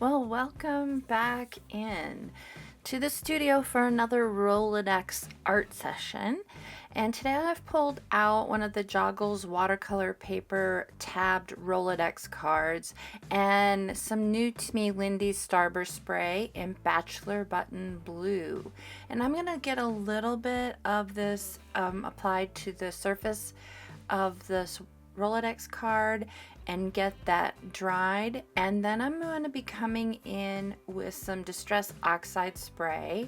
Well, welcome back in to the studio for another Rolodex art session. And today I've pulled out one of the Joggles Watercolor paper tabbed Rolodex cards and some new to me Lindy Starburst spray in Bachelor button blue. And I'm going to get a little bit of this applied to the surface of this Rolodex card and get that dried, and then I'm going to be coming in with some Distress Oxide spray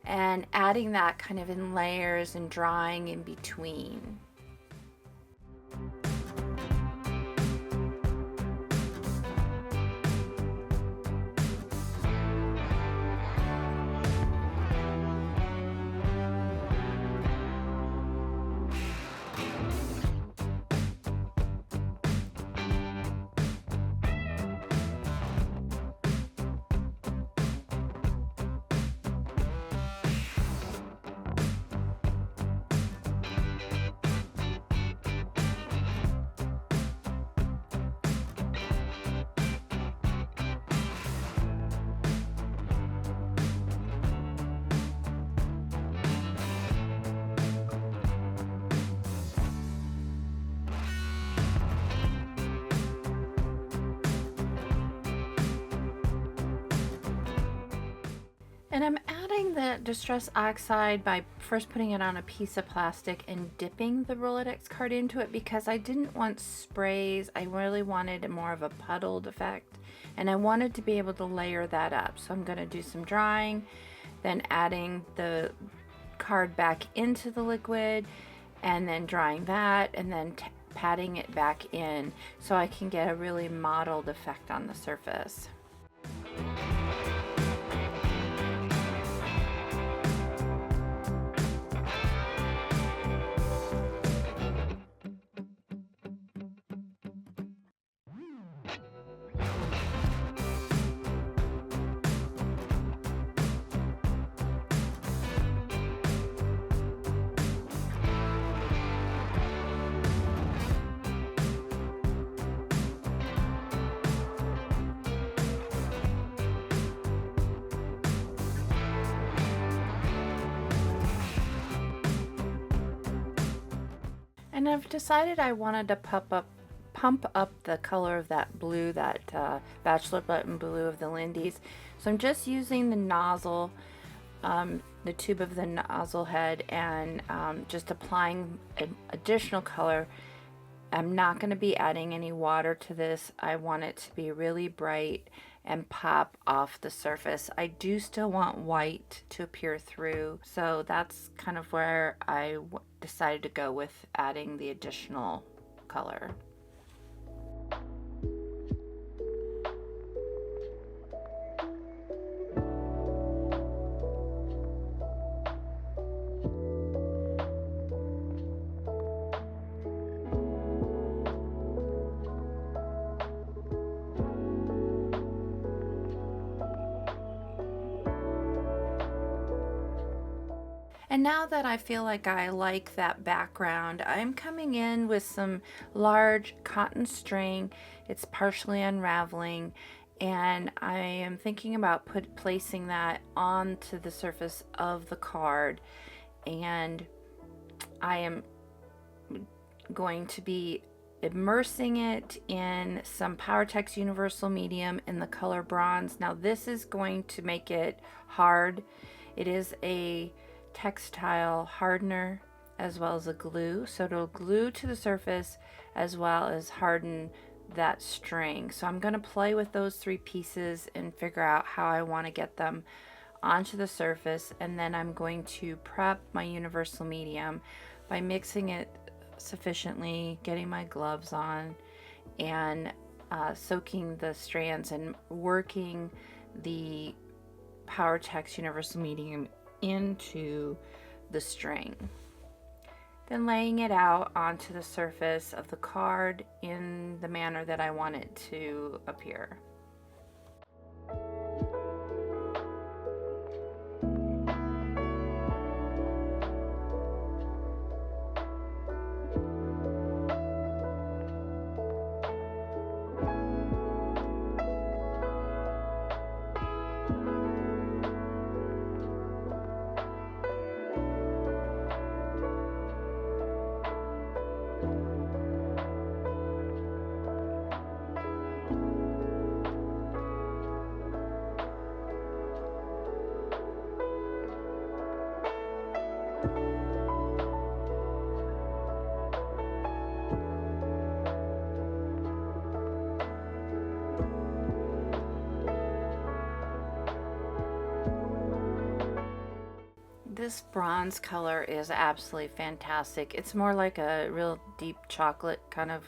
and adding that kind of in layers and drying in between. And I'm adding the Distress Oxide by first putting it on a piece of plastic and dipping the Rolodex card into it because I didn't want sprays. I really wanted more of a puddled effect, and I wanted to be able to layer that up. So I'm going to do some drying, then adding the card back into the liquid, and then drying that, and then patting it back in so I can get a really mottled effect on the surface. And I've decided I wanted to pump up the color of that blue, that Bachelor button blue of the Lindy's. So I'm just using the nozzle, the tube of the nozzle head, and just applying additional color. I'm not going to be adding any water to this. I want it to be really bright and pop off the surface. I do still want white to appear through, so that's kind of where I decided to go with adding the additional color. And now that I feel like I like that background, I'm coming in with some large cotton string. It's partially unraveling, and I am thinking about placing that onto the surface of the card. And I am going to be immersing it in some Powertex Universal Medium in the color bronze. Now this is going to make it hard. It is a textile hardener as well as a glue, so it'll glue to the surface as well as harden that string. So I'm going to play with those three pieces and figure out how I want to get them onto the surface, and then I'm going to prep my universal medium by mixing it sufficiently, getting my gloves on, and soaking the strands and working the Powertex universal medium into the string, then laying it out onto the surface of the card in the manner that I want it to appear. This bronze color is absolutely fantastic. It's more like a real deep chocolate kind of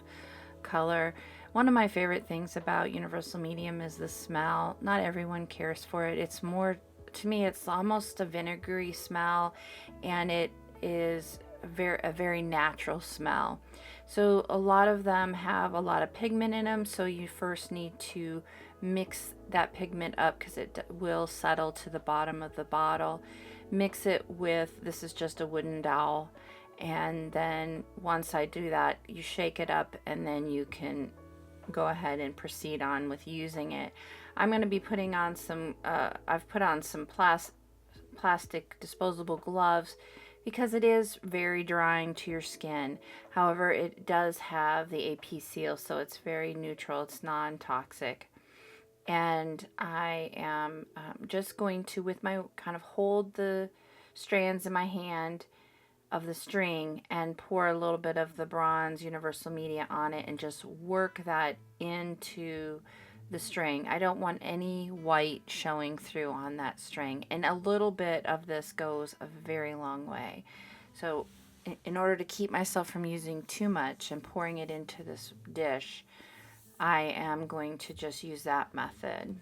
color. One of my favorite things about Universal Medium is the smell. Not everyone cares for it. It's more, to me, it's almost a vinegary smell, and it is a very natural smell. So a lot of them have a lot of pigment in them, so you first need to mix that pigment up because it will settle to the bottom of the bottle. Mix it with, this is just a wooden dowel, and then once I do that, you shake it up, and then you can go ahead and proceed on with using it. I'm going to be putting on some, I've put on some plastic disposable gloves because it is very drying to your skin. However, it does have the AP seal, so it's very neutral, it's non-toxic. And I am just going to, with my, kind of hold the strands in my hand of the string and pour a little bit of the bronze Universal Media on it and just work that into the string. I don't want any white showing through on that string, and a little bit of this goes a very long way. So in order to keep myself from using too much and pouring it into this dish, I am going to just use that method.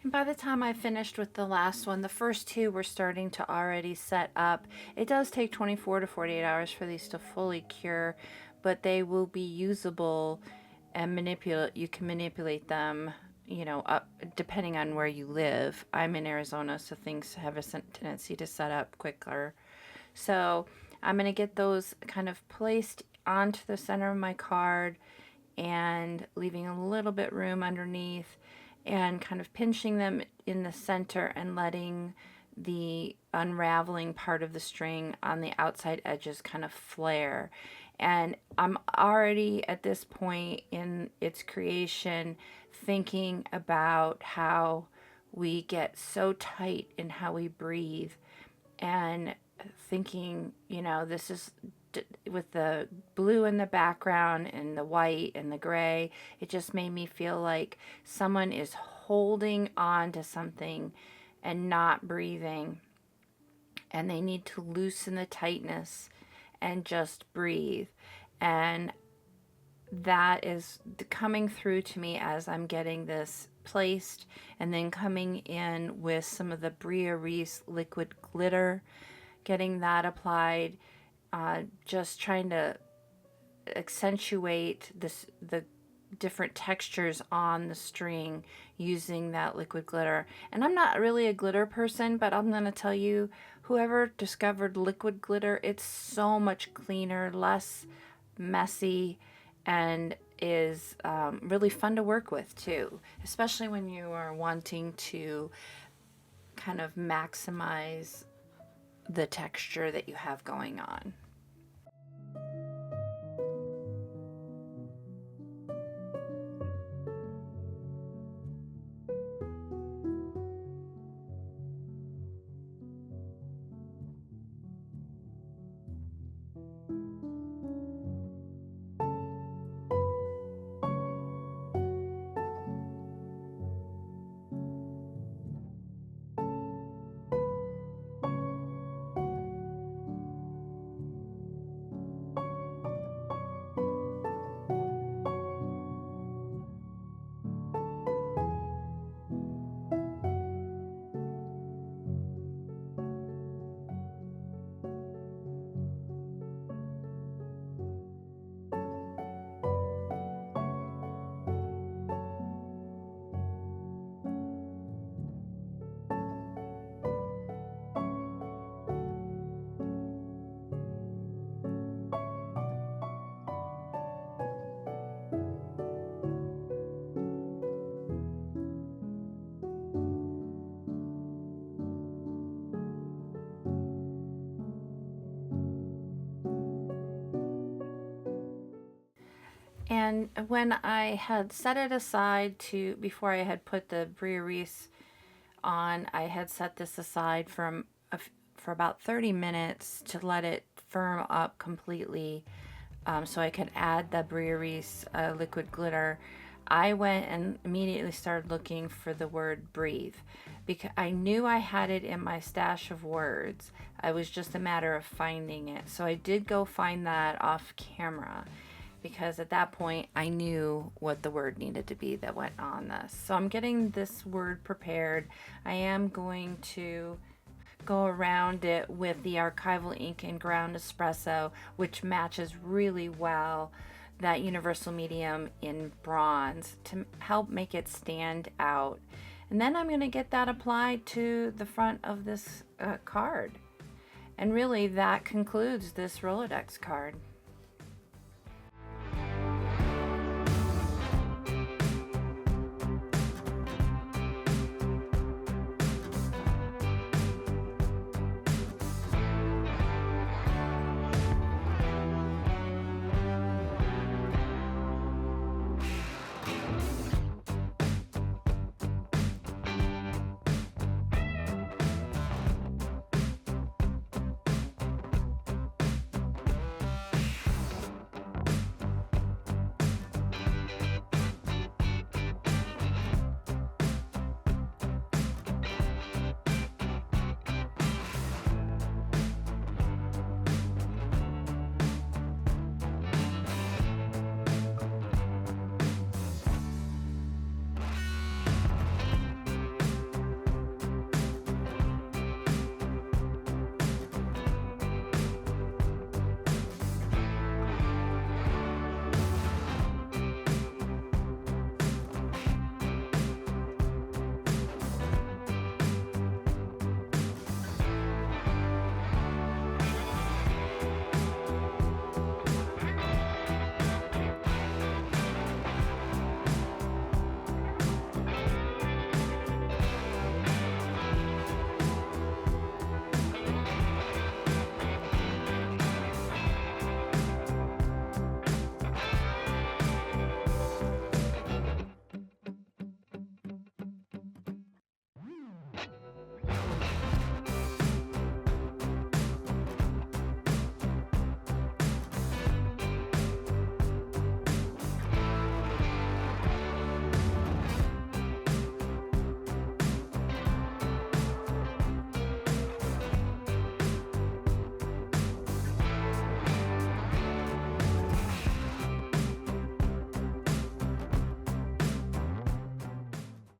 And by the time I finished with the last one, the first two were starting to already set up. It does take 24 to 48 hours for these to fully cure, but they will be usable and you can manipulate them, you know, up depending on where you live. I'm in Arizona, so things have a tendency to set up quicker. So I'm going to get those kind of placed onto the center of my card and leaving a little bit room underneath and kind of pinching them in the center and letting the unraveling part of the string on the outside edges kind of flare. And I'm already at this point in its creation thinking about how we get so tight in how we breathe, and thinking, you know, this is with the blue in the background and the white and the gray, it just made me feel like someone is holding on to something and not breathing, and they need to loosen the tightness and just breathe. And that is coming through to me as I'm getting this placed, and then coming in with some of the Brea Reese liquid glitter, getting that applied, just trying to accentuate the different textures on the string using that liquid glitter. And I'm not really a glitter person, but I'm gonna tell you, whoever discovered liquid glitter, it's so much cleaner, less messy, and is really fun to work with too, especially when you are wanting to kind of maximize the texture that you have going on. And when I had set it aside to, before I had put the Brea Reese on, I had set this aside for about 30 minutes to let it firm up completely, so I could add the Brea Reese liquid glitter. I went and immediately started looking for the word breathe because I knew I had it in my stash of words. It was just a matter of finding it. So I did go find that off camera because at that point I knew what the word needed to be that went on this. So I'm getting this word prepared. I am going to go around it with the Archival ink and ground espresso, which matches really well that universal medium in bronze to help make it stand out. And then I'm going to get that applied to the front of this card. And really that concludes this Rolodex card.